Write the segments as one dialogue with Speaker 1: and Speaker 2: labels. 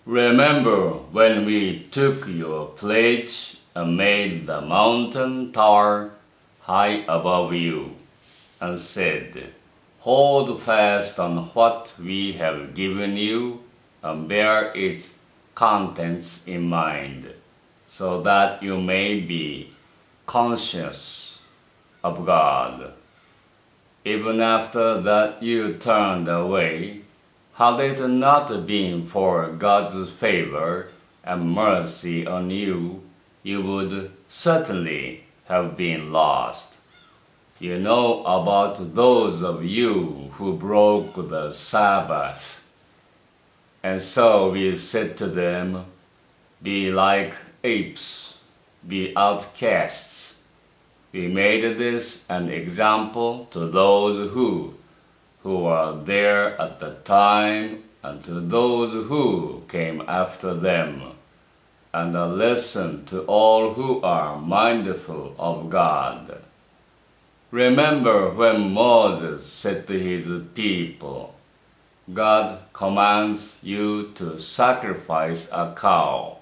Speaker 1: Remember when we took your pledge and made the mountain tower high above you, and said, "Hold fast on what we have given you, and bear its contents in mind, so that you may be conscious of God." Even after that you turned away, had it not been for God's favor and mercy on you, you would certainly have been lost. You know about those of you who broke the Sabbath. And so we said to them, "Be like apes, be outcasts." We made this an example to those who were there at the time and to those who came after them, and a lesson to all who are mindful of God. Remember when Moses said to his people, "God commands you to sacrifice a cow."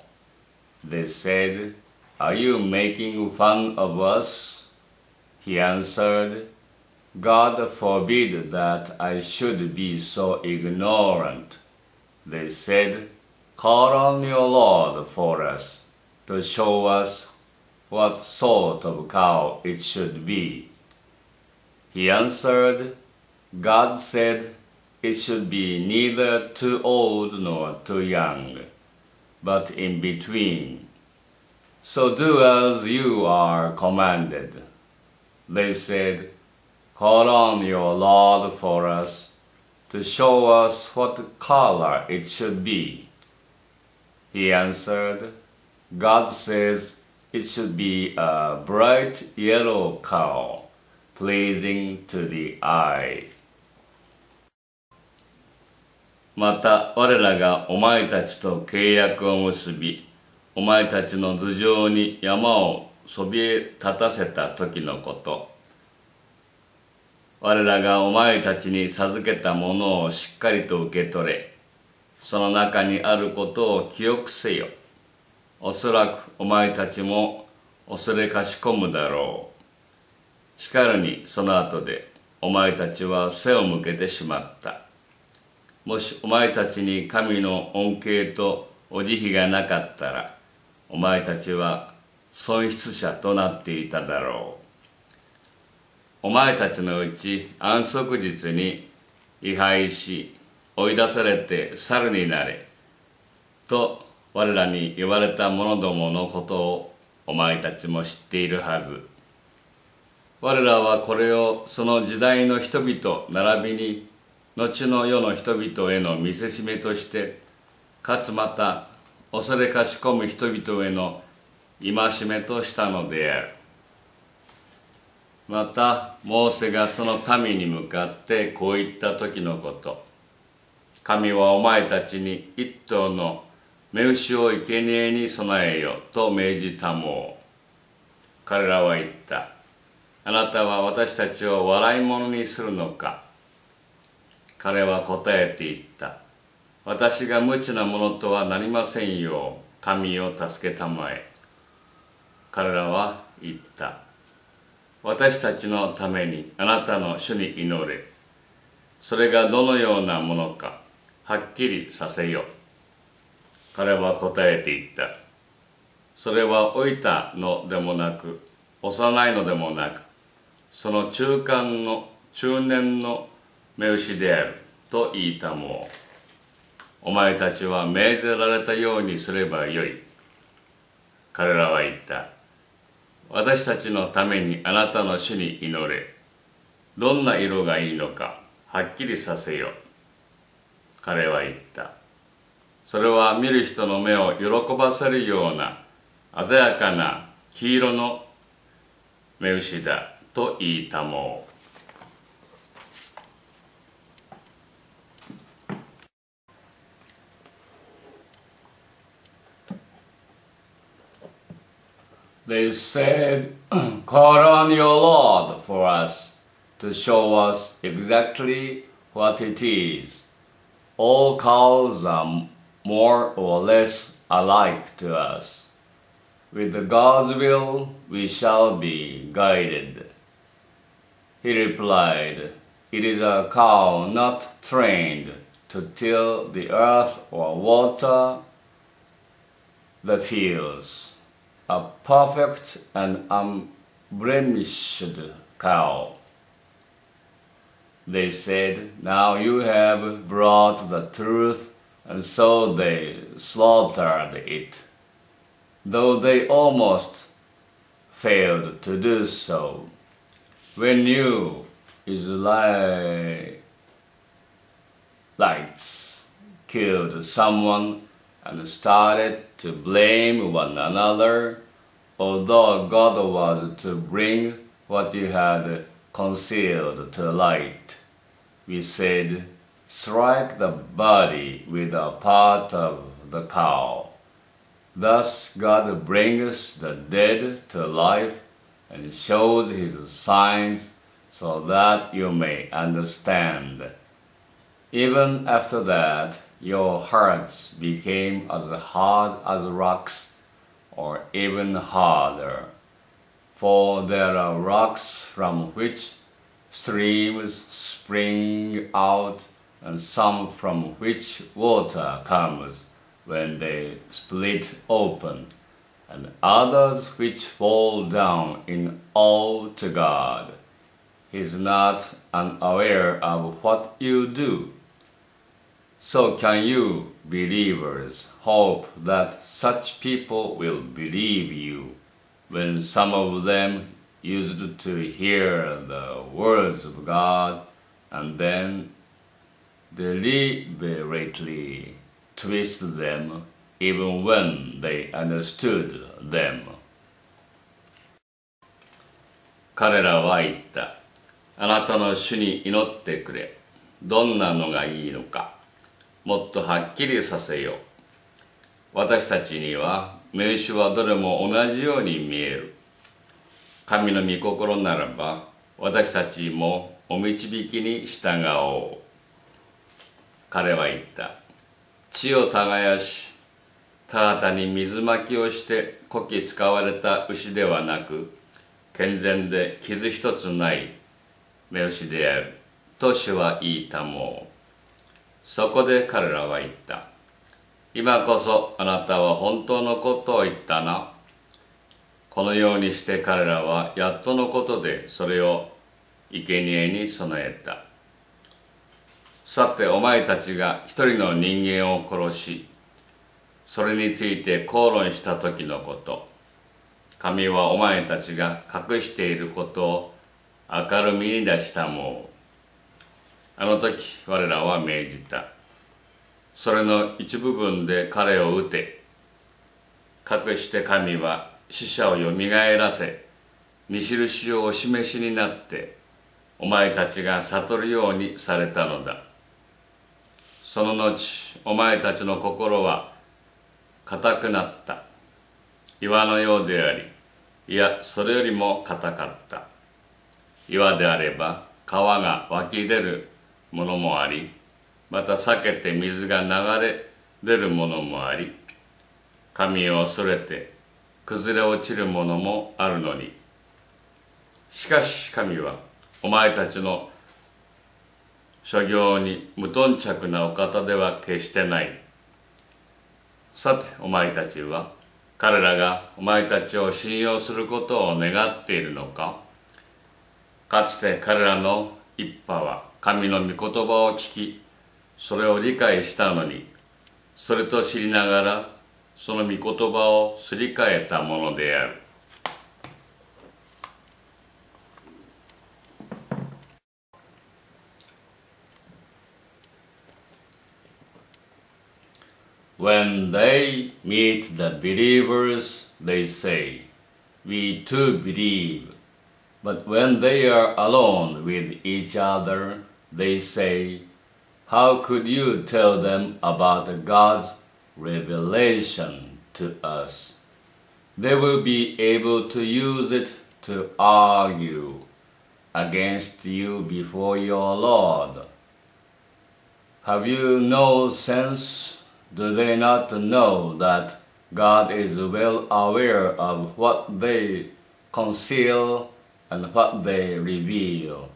Speaker 1: They said, "Are you making fun of us?" He answered, "God forbid that I should be so ignorant." They said, "Call on your Lord for us, to show us what sort of cow it should be." He answered, "God said it should be neither too old nor too young, but in between. So do as you are commanded." They said, "Call on your Lord for us, to show us what color it should be." He answered, "God says it should be a bright yellow cow, pleasing to the eye." また我らがお前たちと契約を結び、お前たちの頭上に山をそびえ立たせた時のこと。我らがお前たちに授けたものをしっかりと受け取れ、その中にあることを記憶せよ。おそらくお前たちも恐れかしこむだろう。しかるにその後でお前たちは背を向けてしまった。もしお前たちに神の恩恵とお慈悲がなかったら、お前たちは損失者となっていただろう。お前たちのうち安息日に位牌し、追い出されて猿になれと我らに言われた者どものことをお前たちも知っているはず。我らはこれをその時代の人々並びに後の世の人々への見せしめとして、かつまた恐れかしこむ人々への戒めとしたのである。またモーセがその民に向かってこう言った時のこと。神はお前たちに一頭の雌牛を生贄に備えよと命じたもう。彼らは言った。あなたは私たちを笑い者にするのか。彼は答えて言った。私が無知なものとはなりませんよう神を助けたまえ。彼らは言った。私たちのためにあなたの主に祈れ。それがどのようなものかはっきりさせよ。彼は答えて言った。それは老いたのでもなく幼いのでもなく、その中年の雌牛であると言いたもう。お前たちは命ぜられたようにすればよい。彼らは言った。私たちのためにあなたの主に祈れ。どんな色がいいのかはっきりさせよ。彼は言った。それは見る人の目を喜ばせるような鮮やかな黄色の雌牛だと言いたもう。They said, "Call on your Lord for us, to show us exactly what it is." All cows are more or less alike to us. With God's will, we shall be guided. He replied, "It is a cow not trained to till the earth or water the fields, a perfect and unblemished cow." They said, "Now you have brought the truth," and so they slaughtered it, though they almost failed to do so. When you Israelites killed someone and started to blame one another, although God was to bring what you had concealed to light, we said, "Strike the body with a part of the cow." Thus God brings the dead to life and shows his signs so that you may understand. Even after that, your hearts became as hard as rocks, or even harder. For there are rocks from which streams spring out, and some from which water comes when they split open, and others which fall down in awe to God. He is not unaware of what you do. So can you, believers, hope that such people will believe you, when some of them used to hear the words of God and then deliberately twist them even when they understood them? 彼らは言った。あなたの主に祈ってくれ。どんなのがいいのか。もっとはっきりさせよう。私たちには名手はどれも同じように見える。神の御心ならば私たちもお導きに従おう。彼は言った。地を耕し、田畑に水まきをしてこき使われた牛ではなく、健全で傷一つない目牛である。と主は言いたもう。そこで彼らは言った。今こそあなたは本当のことを言ったな。このようにして彼らはやっとのことでそれを生贄に備えた。さてお前たちが一人の人間を殺し、それについて口論した時のこと。神はお前たちが隠していることを明るみに出したもう。あの時我らは命じた。それの一部分で彼を撃て。かくして神は死者をよみがえらせ、見印をお示しになって、お前たちが悟るようにされたのだ。その後、お前たちの心は固くなった。岩のようであり、いや、それよりも固かった。岩であれば、川が湧き出るものもあり、また避けて水が流れ出るものもあり、神を恐れて崩れ落ちるものもあるのに。しかし神はお前たちの所業に無頓着なお方では決してない。さてお前たちは彼らがお前たちを信用することを願っているのか。かつて彼らの一派は神の御言葉を聞き、それを理解したのに、それと知りながらその御言葉をすり替えたものである。When they meet the believers, they say, "We too believe." But when they are alone with each other, they say, "How could you tell them about God's revelation to us?" They will be able to use it to argue against you before your Lord. Have you no sense, Do they not know that God is well aware of what they conceal and what they reveal?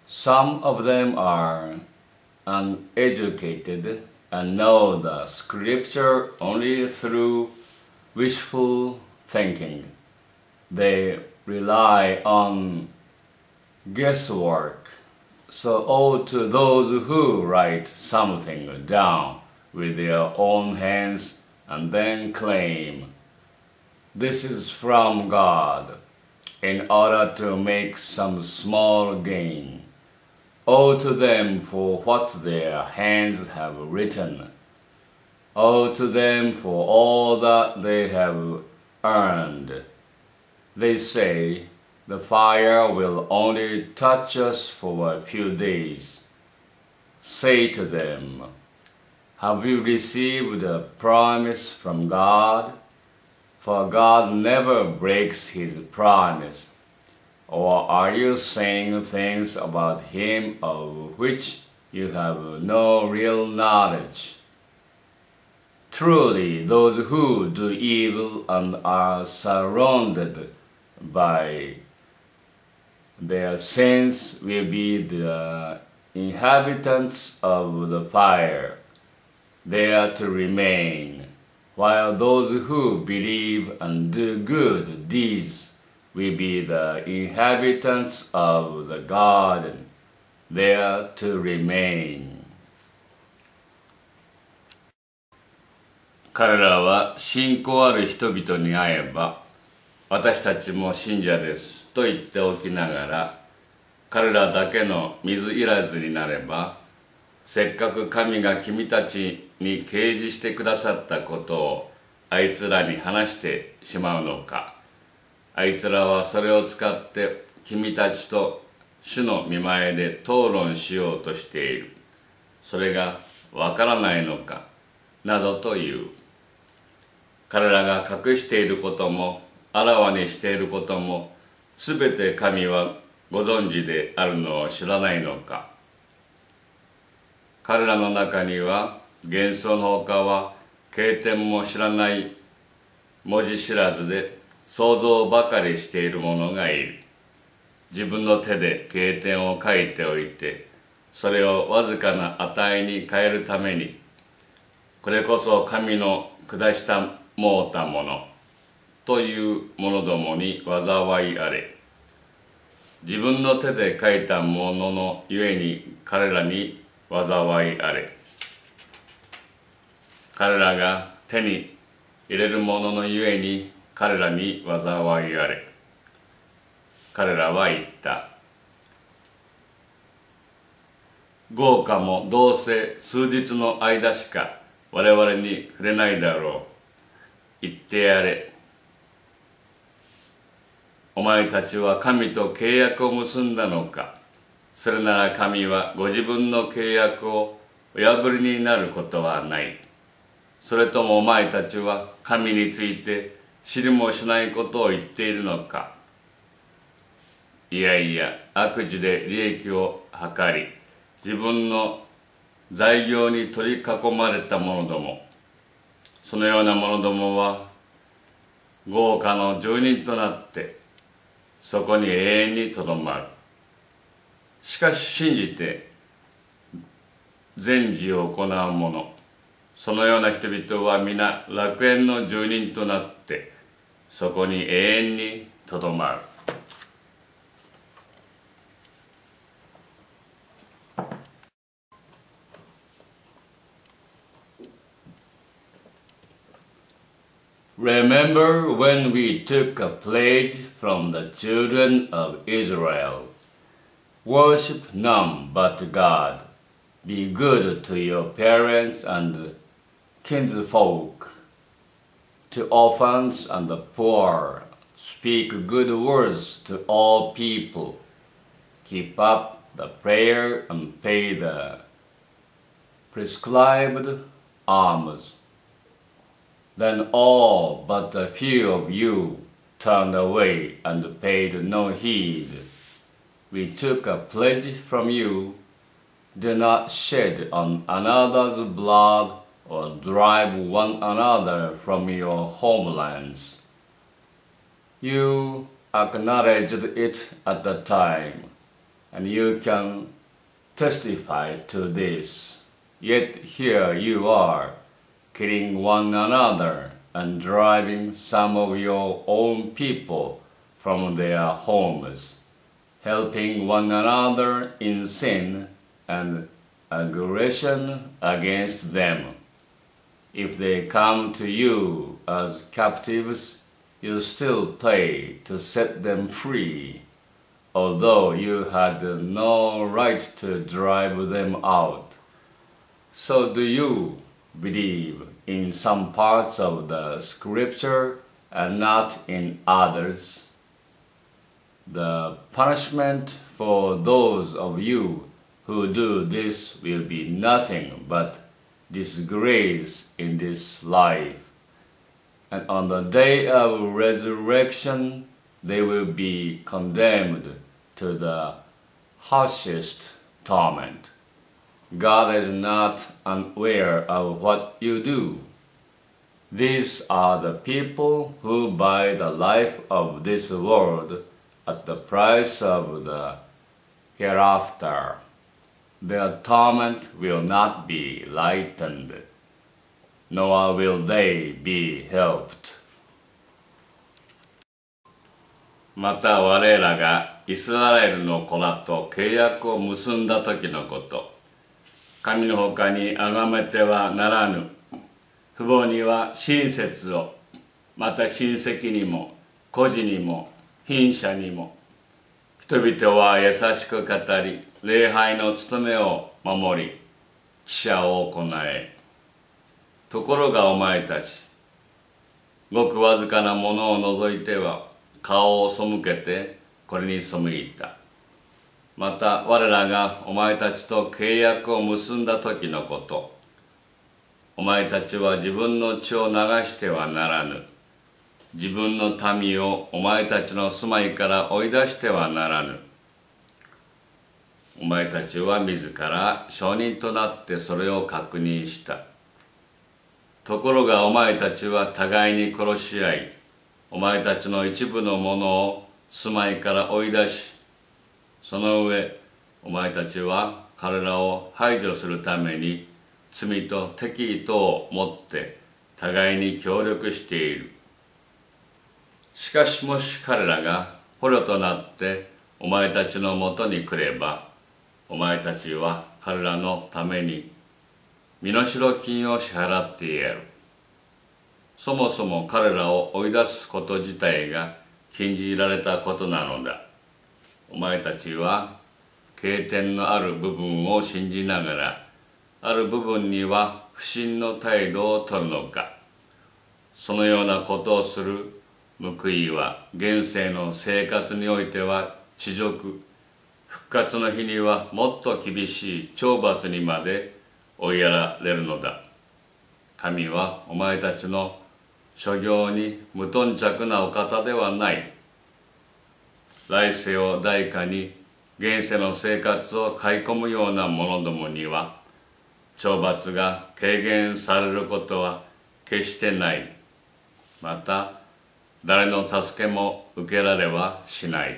Speaker 1: Some of them are uneducated and know the scripture only through wishful thinking. They rely on guesswork. So woe to those who write something down with their own hands and then claim, "This is from God," in order to make some small gain. Woe to them for what their hands have written. Woe to them for all that they have earned. They say, "The fire will only touch us for a few days." Say to them, "Have you received a promise from God? For God never breaks his promise. Or are you saying things about him of which you have no real knowledge? Truly, those who do evil and are surrounded by their sins will be the inhabitants of the fire, there to remain, while those who believe and do good deeds will be the inhabitants of the garden, there to remain. 彼らは信仰ある人々に会えば、私たちも信者ですと言っておきながら、彼らだけの水入らずになれば、せっかく神が君たちに掲示してくださったことをあいつらに話してしまうのか。あいつらはそれを使って君たちと主の御前で討論しようとしている。それがわからないのか、などという。彼らが隠していることもあらわにしていることも、すべて神はご存知であるのを知らないのか。彼らの中には幻想のほかは経典も知らない、文字知らずで想像ばかりしている者がいる。自分の手で経典を書いておいて、それをわずかな値に変えるために、これこそ神の下したもうたものという者どもに災いあれ。自分の手で書いたもののゆえに彼らに災いあれ。彼らが手に入れるもののゆえに彼らに災いあれ。彼らは言った。豪華もどうせ数日の間しか我々に触れないだろう。言ってやれ。お前たちは神と契約を結んだのか。それなら神はご自分の契約をお破りになることはない。それともお前たちは神について知りもしないことを言っているのか。いやいや、悪事で利益を図り、自分の罪業に取り囲まれた者ども、そのような者どもは豪華の住人となってそこに永遠にとどまる。しかし信じて善事を行う者、そのような人々は皆楽園の住人となってそこに永遠にとどまる。Remember when we took a pledge from the children of Israel. Worship none but God. Be good to your parents and kinsfolk, to orphans and the poor. Speak good words to all people. Keep up the prayer and pay the prescribed alms. Then all but a few of you turned away and paid no heed. We took a pledge from you. Do not shed on another's blood or drive one another from your homelands. You acknowledged it at the time, and you can testify to this. Yet here you are, killing one another and driving some of your own people from their homes, helping one another in sin and aggression against them. If they come to you as captives, you still pay to set them free, although you had no right to drive them out. So do you believe in some parts of the scripture and not in others? The punishment for those of you who do this will be nothing but disgrace in this life, and on the day of resurrection they will be condemned to the harshest torment. God is not unaware of what you do. These are the people who buy the life of this world at the price of the hereafter. Their torment will not be lightened, nor will they be helped. また我らがイスラエルの子らと契約を結んだ時のこと。神のほかに崇めてはならぬ。父母には親切を、また親戚にも、孤児にも、貧者にも。人々は優しく語り、礼拝の務めを守り、記者を行え。ところがお前たち、ごくわずかなものを除いては、顔を背けてこれに背いた。また我らがお前たちと契約を結んだ時のこと。お前たちは自分の血を流してはならぬ。自分の民をお前たちの住まいから追い出してはならぬ。お前たちは自ら証人となってそれを確認した。ところがお前たちは互いに殺し合い、お前たちの一部のものを住まいから追い出し、その上、お前たちは彼らを排除するために罪と敵意とをもって互いに協力している。しかしもし彼らが捕虜となってお前たちのもとに来れば、お前たちは彼らのために身代金を支払ってやる。そもそも彼らを追い出すこと自体が禁じられたことなのだ。お前たちは経典のある部分を信じながら、ある部分には不信の態度をとるのか。そのようなことをする報いは現世の生活においては恥辱、復活の日にはもっと厳しい懲罰にまで追いやられるのだ。神はお前たちの所業に無頓着なお方ではない。来世を代価に現世の生活を買い込むような者どもには、懲罰が軽減されることは決してない。また、誰の助けも受けられはしない。